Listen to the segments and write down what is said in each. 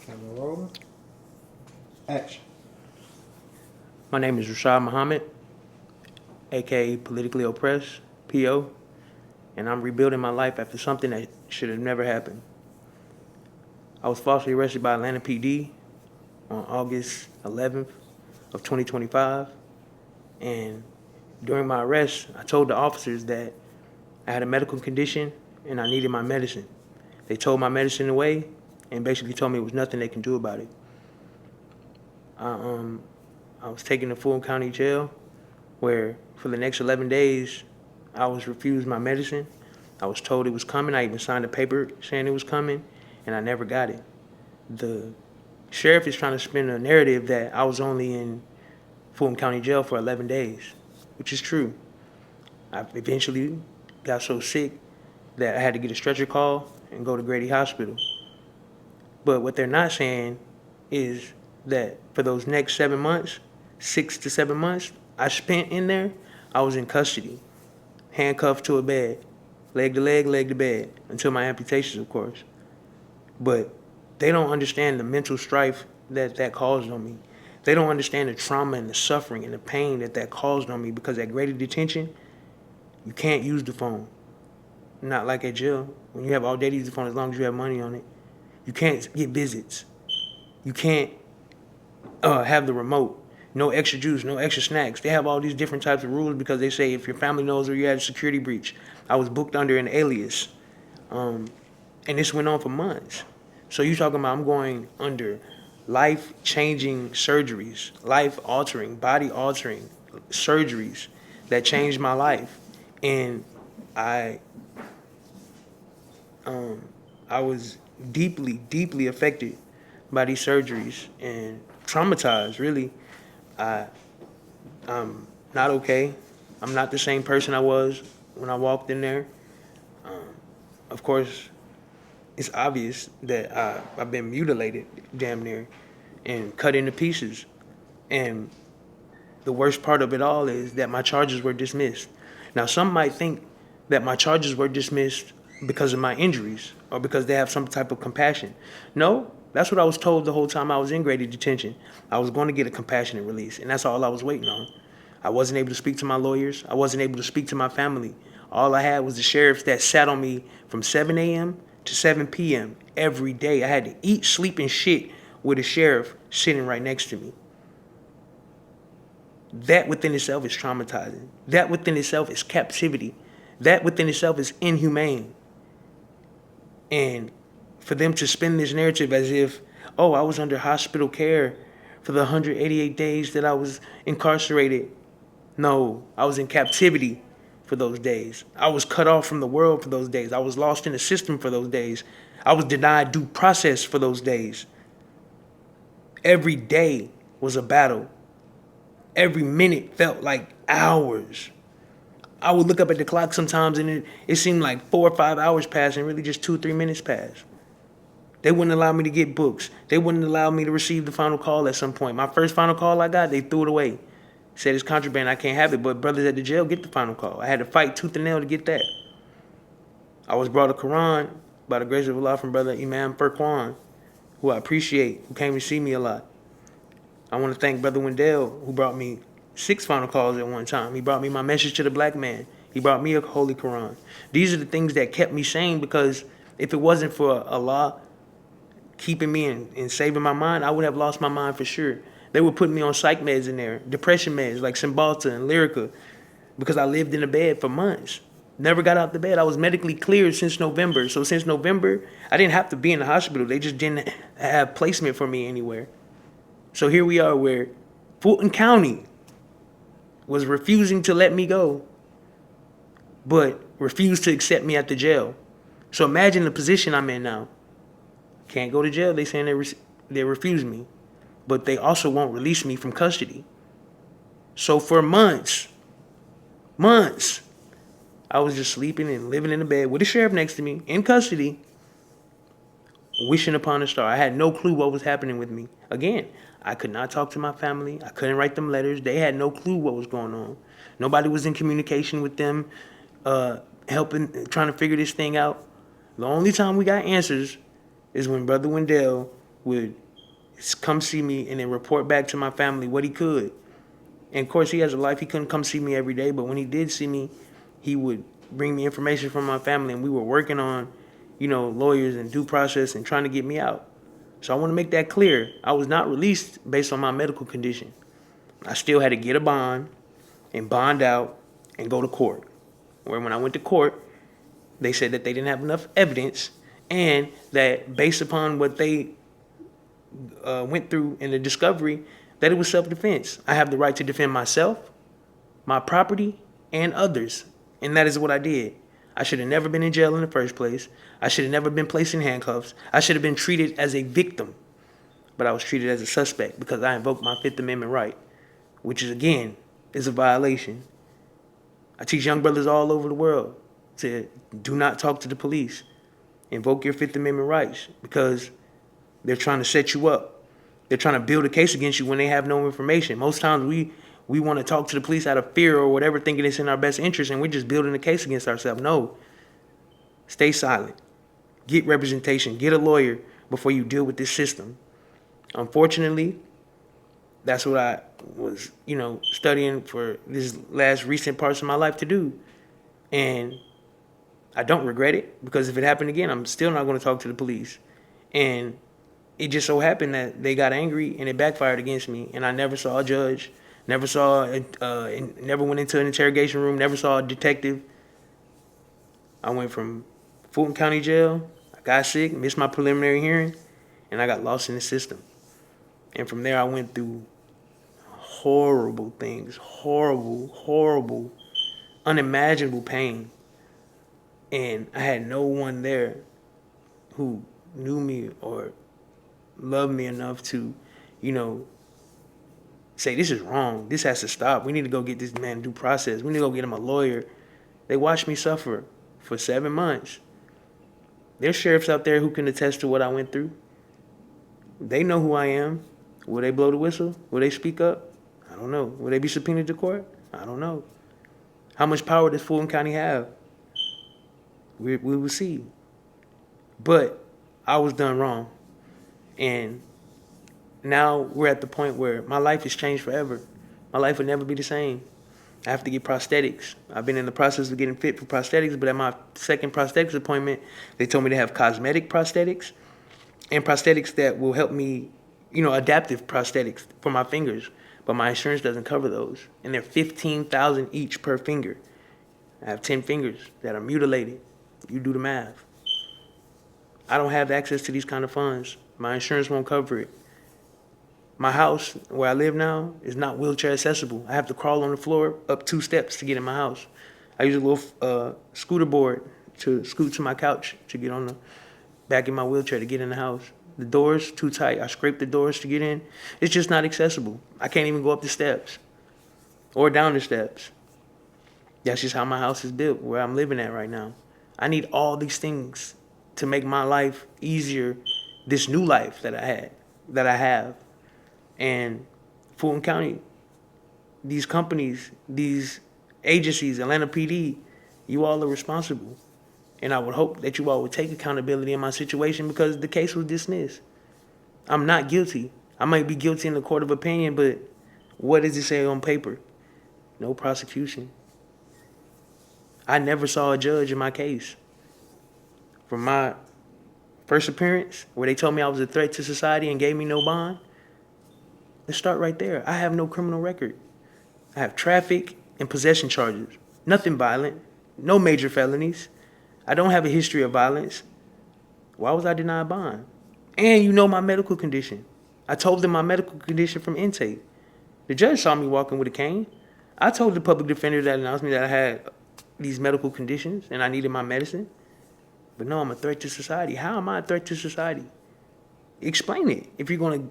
Camera rolling. Action. My name is Rashaad Muhammad, aka Politically Oppressed, PO, and I'm rebuilding my life after something that should have never happened. I was falsely arrested by Atlanta PD on August 11th of 2025, and during my arrest, I told the officers that I had a medical condition and I needed my medicine. They told my medicine away and basically told me it was nothing they can do about it. I, um, I was taken to Fulton County Jail, where for the next 11 days, I was refused my medicine. I was told it was coming. I even signed a paper saying it was coming, and I never got it. The sheriff is trying to spin a narrative that I was only in Fulton County Jail for 11 days, which is true. I eventually got so sick that I had to get a stretcher call and go to Grady Hospital. But what they're not saying is that for those next 7 months, 6 to 7 months, I spent in there, I was in custody, handcuffed to a bed, leg to leg, leg to bed, until my amputations, of course. But they don't understand the mental strife that caused on me. They don't understand the trauma and the suffering and the pain that caused on me, because at Grady Detention, you can't use the phone. Not like at jail. When you have all day to use the phone as long as you have money on it. You can't get visits. You can't have the remote. No extra juice, no extra snacks. They have all these different types of rules because they say if your family knows or you had a security breach. I was booked under an alias. And this went on for months. So you talking about I'm going under life-changing surgeries, life-altering, body-altering surgeries that changed my life. And I I was deeply, deeply affected by these surgeries and traumatized, really. I, I'm not okay. I'm not the same person I was when I walked in there. Of course, it's obvious that I've been mutilated, damn near, and cut into pieces. And the worst part of it all is that my charges were dismissed. Now, some might think that my charges were dismissed because of my injuries or because they have some type of compassion. No, that's what I was told the whole time I was in graded detention. I was going to get a compassionate release, and that's all I was waiting on. I wasn't able to speak to my lawyers. I wasn't able to speak to my family. All I had was the sheriffs that sat on me from 7 a.m. to 7 p.m. every day. I had to eat, sleep, and shit with a sheriff sitting right next to me. That within itself is traumatizing. That within itself is captivity. That within itself is inhumane. And for them to spin this narrative as if, oh, I was under hospital care for the 188 days that I was incarcerated. No, I was in captivity for those days. I was cut off from the world for those days. I was lost in the system for those days. I was denied due process for those days. Every day was a battle. Every minute felt like hours. I would look up at the clock sometimes and it seemed like 4 or 5 hours passed and really just 2 or 3 minutes passed. They wouldn't allow me to get books. They wouldn't allow me to receive the final call at some point. My first final call I got, they threw it away. Said it's contraband, I can't have it, but brothers at the jail get the final call. I had to fight tooth and nail to get that. I was brought a Quran by the grace of Allah from brother Imam Furqan, who I appreciate, who came to see me a lot. I want to thank Brother Wendell, who brought me 6 final calls at one time. He brought me my message to the black man. He brought me a Holy Quran. These are the things that kept me sane, because if it wasn't for Allah keeping me and saving my mind, I would have lost my mind for sure. They were putting me on psych meds in there, depression meds like Cymbalta and Lyrica, because I lived in the bed for months. Never got out the bed. I was medically cleared since November. So since November, I didn't have to be in the hospital. They just didn't have placement for me anywhere. So here we are where Fulton County was refusing to let me go, but refused to accept me at the jail. So imagine the position I'm in now. Can't go to jail. They saying they refuse me, but they also won't release me from custody. So for months, I was just sleeping and living in the bed with the sheriff next to me in custody, wishing upon a star. I had no clue what was happening with me. Again, I could not talk to my family. I couldn't write them letters. They had no clue what was going on. Nobody was in communication with them, trying to figure this thing out. The only time we got answers is when Brother Wendell would come see me and then report back to my family what he could. And of course, he has a life. He couldn't come see me every day, but when he did see me, he would bring me information from my family, and we were working on, lawyers and due process and trying to get me out. So I want to make that clear. I was not released based on my medical condition. I still had to get a bond and bond out and go to court. Where when I went to court, they said that they didn't have enough evidence and that based upon what they went through in the discovery, that it was self-defense. I have the right to defend myself, my property, and others. And that is what I did. I should have never been in jail in the first place. I should have never been placed in handcuffs. I should have been treated as a victim. But I was treated as a suspect because I invoked my Fifth Amendment right, which is, again, is a violation. I teach young brothers all over the world to do not talk to the police. Invoke your Fifth Amendment rights because they're trying to set you up. They're trying to build a case against you when they have no information. Most times we want to talk to the police out of fear or whatever, thinking it's in our best interest, and we're just building a case against ourselves. No. Stay silent. Get representation. Get a lawyer before you deal with this system. Unfortunately, that's what I was, studying for this last recent parts of my life to do. And I don't regret it because if it happened again, I'm still not going to talk to the police. And it just so happened that they got angry and it backfired against me. And I never saw a judge, never went into an interrogation room, never saw a detective. I went from Fulton County Jail, I got sick, missed my preliminary hearing, and I got lost in the system. And from there I went through horrible things, horrible, unimaginable pain. And I had no one there who knew me or loved me enough to, say, this is wrong. This has to stop. We need to go get this man due process. We need to go get him a lawyer. They watched me suffer for 7 months. There's sheriffs out there who can attest to what I went through. They know who I am. Will they blow the whistle? Will they speak up? I don't know. Will they be subpoenaed to court? I don't know. How much power does Fulton County have? We will see. But I was done wrong. And now we're at the point where my life has changed forever. My life would never be the same. I have to get prosthetics. I've been in the process of getting fit for prosthetics, but at my second prosthetics appointment, they told me to have cosmetic prosthetics and prosthetics that will help me, adaptive prosthetics for my fingers. But my insurance doesn't cover those. And they're $15,000 each per finger. I have 10 fingers that are mutilated. You do the math. I don't have access to these kind of funds. My insurance won't cover it. My house, where I live now, is not wheelchair accessible. I have to crawl on the floor up 2 steps to get in my house. I use a little scooter board to scoot to my couch to get on the back of my wheelchair to get in the house. The door's too tight. I scrape the doors to get in. It's just not accessible. I can't even go up the steps or down the steps. That's just how my house is built, where I'm living at right now. I need all these things to make my life easier, this new life that I have. And Fulton County, these companies, these agencies, Atlanta PD, you all are responsible. And I would hope that you all would take accountability in my situation because the case was dismissed. I'm not guilty. I might be guilty in the court of opinion, but what does it say on paper? No prosecution. I never saw a judge in my case. From my first appearance, where they told me I was a threat to society and gave me no bond, let's start right there. I have no criminal record. I have traffic and possession charges. Nothing violent. No major felonies. I don't have a history of violence. Why was I denied bond? And my medical condition. I told them my medical condition from intake. The judge saw me walking with a cane. I told the public defender that announced me that I had these medical conditions and I needed my medicine. But no, I'm a threat to society. How am I a threat to society? Explain it. If you're going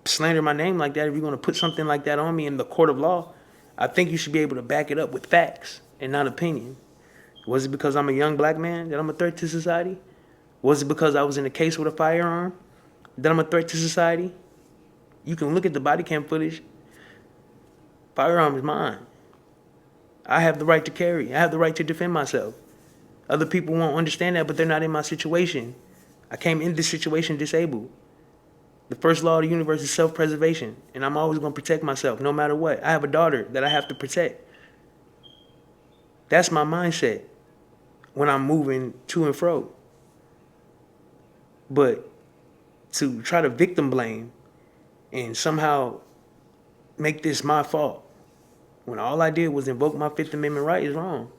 to slander my name like that, if you're going to put something like that on me in the court of law, I think you should be able to back it up with facts and not opinion. Was it because I'm a young black man that I'm a threat to society? Was it because I was in a case with a firearm that I'm a threat to society? You can look at the body cam footage. Firearm is mine. I have the right to carry. I have the right to defend myself. Other people won't understand that, but they're not in my situation. I came in this situation disabled. The first law of the universe is self-preservation, and I'm always going to protect myself no matter what. I have a daughter that I have to protect. That's my mindset when I'm moving to and fro. But to try to victim blame and somehow make this my fault when all I did was invoke my Fifth Amendment right is wrong.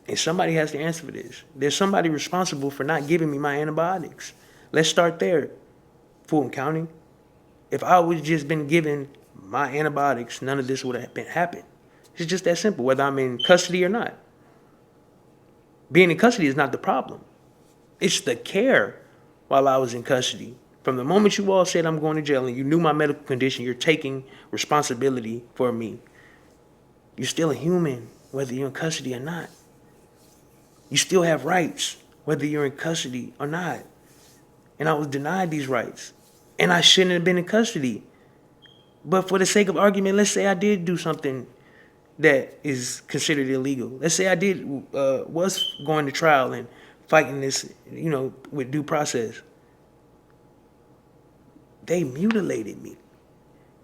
And somebody has to answer for this. There's somebody responsible for not giving me my antibiotics. Let's start there, Fulton County. If I would just been given my antibiotics, none of this would have happened. It's just that simple, whether I'm in custody or not. Being in custody is not the problem. It's the care while I was in custody. From the moment you all said I'm going to jail and you knew my medical condition, you're taking responsibility for me. You're still a human, whether you're in custody or not. You still have rights, whether you're in custody or not. And I was denied these rights. And I shouldn't have been in custody. But for the sake of argument, let's say I did do something that is considered illegal. Let's say I was going to trial and fighting this, with due process. They mutilated me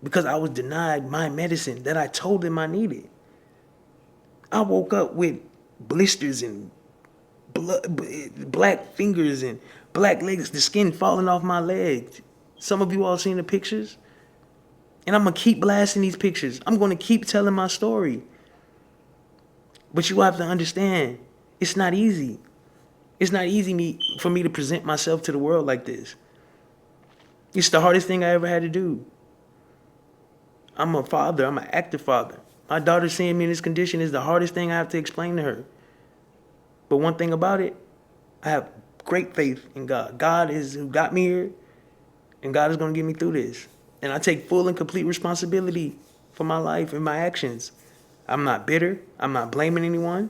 because I was denied my medicine that I told them I needed. I woke up with blisters and black fingers and black legs, the skin falling off my legs. Some of you all seen the pictures? And I'm going to keep blasting these pictures. I'm going to keep telling my story. But you have to understand, it's not easy. It's not easy for me to present myself to the world like this. It's the hardest thing I ever had to do. I'm a father. I'm an active father. My daughter seeing me in this condition is the hardest thing I have to explain to her. But one thing about it, I have great faith in God. God is who got me here, and God is going to get me through this. And I take full and complete responsibility for my life and my actions. I'm not bitter. I'm not blaming anyone.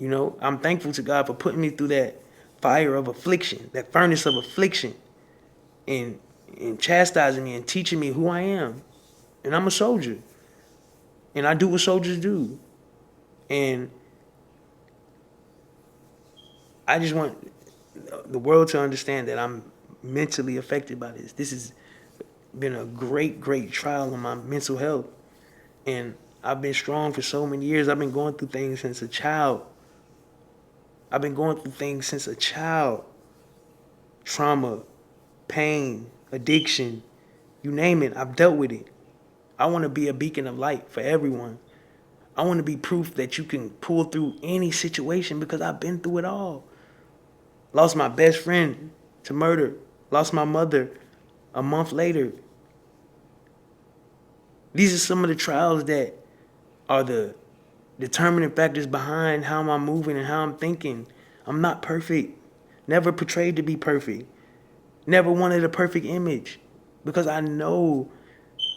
I'm thankful to God for putting me through that fire of affliction, that furnace of affliction, and chastising me and teaching me who I am. And I'm a soldier. And I do what soldiers do. And I just want the world to understand that I'm mentally affected by this. This has been a great, great trial on my mental health. And I've been strong for so many years. I've been going through things since a child. Trauma, pain, addiction, you name it, I've dealt with it. I want to be a beacon of light for everyone. I want to be proof that you can pull through any situation because I've been through it all. Lost my best friend to murder. Lost my mother a month later. These are some of the trials that are the determining factors behind how I'm moving and how I'm thinking. I'm not perfect. Never portrayed to be perfect. Never wanted a perfect image. Because I know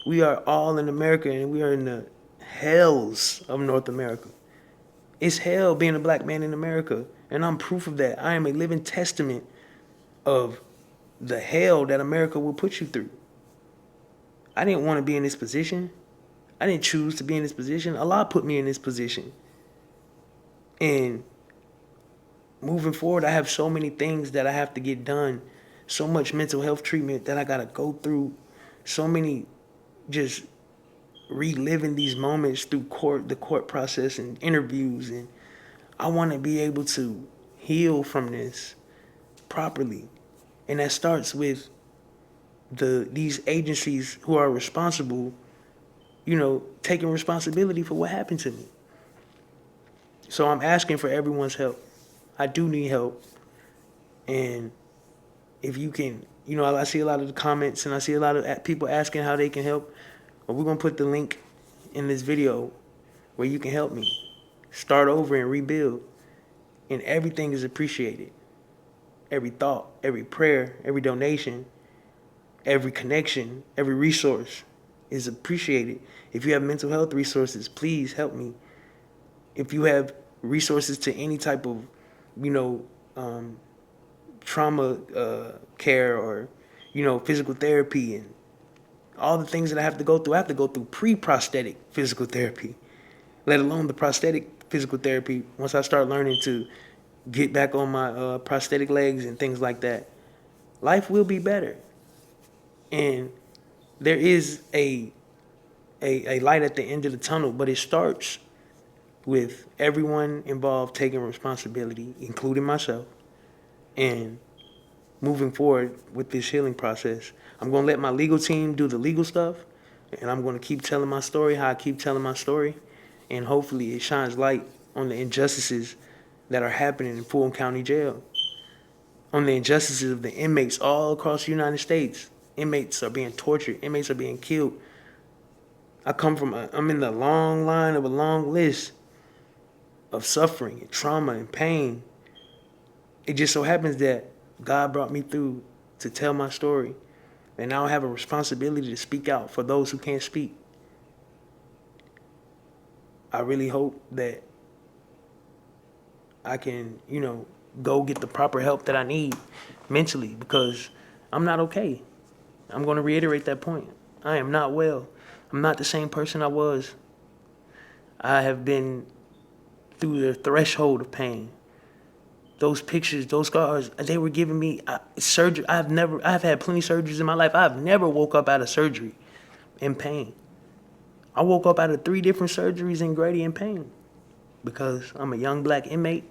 we are all in America and we are in the hells of North America. It's hell being a black man in America. And I'm proof of that. I am a living testament of the hell that America will put you through. I didn't want to be in this position. I didn't choose to be in this position. Allah put me in this position. And moving forward, I have so many things that I have to get done. So much mental health treatment that I got to go through. So many just reliving these moments through the court process and interviews. And I want to be able to heal from this properly. And that starts with these agencies who are responsible, taking responsibility for what happened to me. So I'm asking for everyone's help. I do need help. And if you can, I see a lot of the comments and I see a lot of people asking how they can help. But we're going to put the link in this video where you can help me start over and rebuild. And everything is appreciated. Every thought, every prayer, every donation, every connection, every resource is appreciated. If you have mental health resources, please help me. If you have resources to any type of, trauma care or, physical therapy and all the things that I have to go through pre-prosthetic physical therapy, let alone the prosthetic physical therapy once I start learning to get back on my prosthetic legs and things like that. Life will be better. And there is a light at the end of the tunnel, but it starts with everyone involved taking responsibility, including myself, and moving forward with this healing process. I'm going to let my legal team do the legal stuff, and I'm going to keep telling my story how I keep telling my story, and hopefully it shines light on the injustices that are happening in Fulton County Jail, on the injustices of the inmates all across the United States. Inmates are being tortured. Inmates are being killed. I'm in the long line of a long list of suffering and trauma and pain. It just so happens that God brought me through to tell my story. And now I have a responsibility to speak out for those who can't speak. I really hope that I can, go get the proper help that I need mentally, because I'm not okay. I'm going to reiterate that point. I am not well. I'm not the same person I was. I have been through the threshold of pain. Those pictures, those scars, they were giving me surgery. I've had plenty of surgeries in my life. I've never woke up out of surgery in pain. I woke up out of 3 different surgeries in Grady in pain because I'm a young black inmate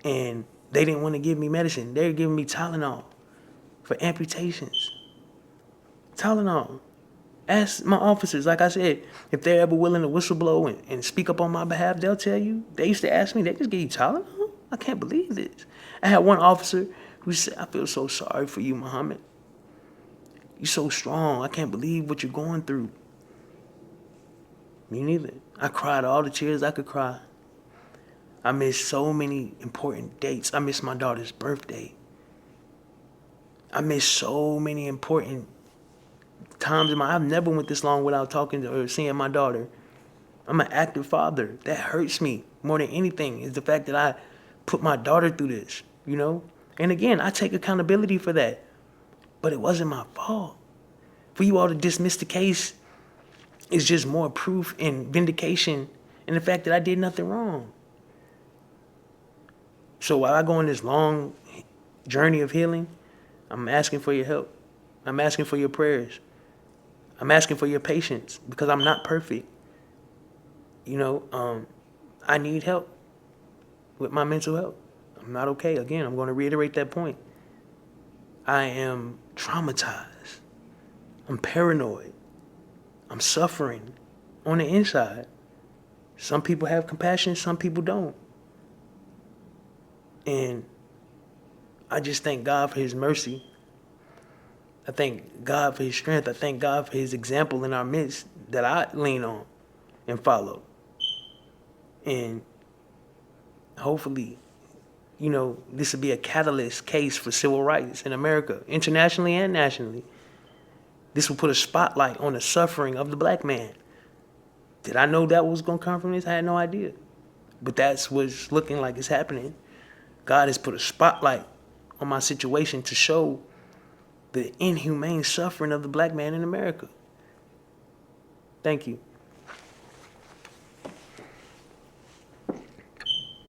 and they didn't want to give me medicine. They were giving me Tylenol for amputations. Tylenol. Ask my officers, like I said, if they're ever willing to whistleblow and speak up on my behalf, they'll tell you. They used to ask me, they just gave you Tylenol? I can't believe this. I had one officer who said, I feel so sorry for you, Muhammad. You're so strong. I can't believe what you're going through. Me neither. I cried all the tears I could cry. I missed so many important dates. I missed my daughter's birthday. I missed so many important times I've never went this long without talking to or seeing my daughter. I'm an active father. That hurts me more than anything is the fact that I put my daughter through this, And again, I take accountability for that. But it wasn't my fault. For you all to dismiss the case is just more proof and vindication in the fact that I did nothing wrong. So while I go on this long journey of healing, I'm asking for your help. I'm asking for your prayers. I'm asking for your patience because I'm not perfect. I need help with my mental health. I'm not okay. Again, I'm going to reiterate that point. I am traumatized. I'm paranoid. I'm suffering on the inside. Some people have compassion, some people don't. And I just thank God for his mercy. I thank God for his strength. I thank God for his example in our midst that I lean on and follow. And hopefully, this will be a catalyst case for civil rights in America, internationally and nationally. This will put a spotlight on the suffering of the black man. Did I know that was going to come from this? I had no idea. But that's what's looking like it's happening. God has put a spotlight on my situation to show the inhumane suffering of the black man in America. Thank you.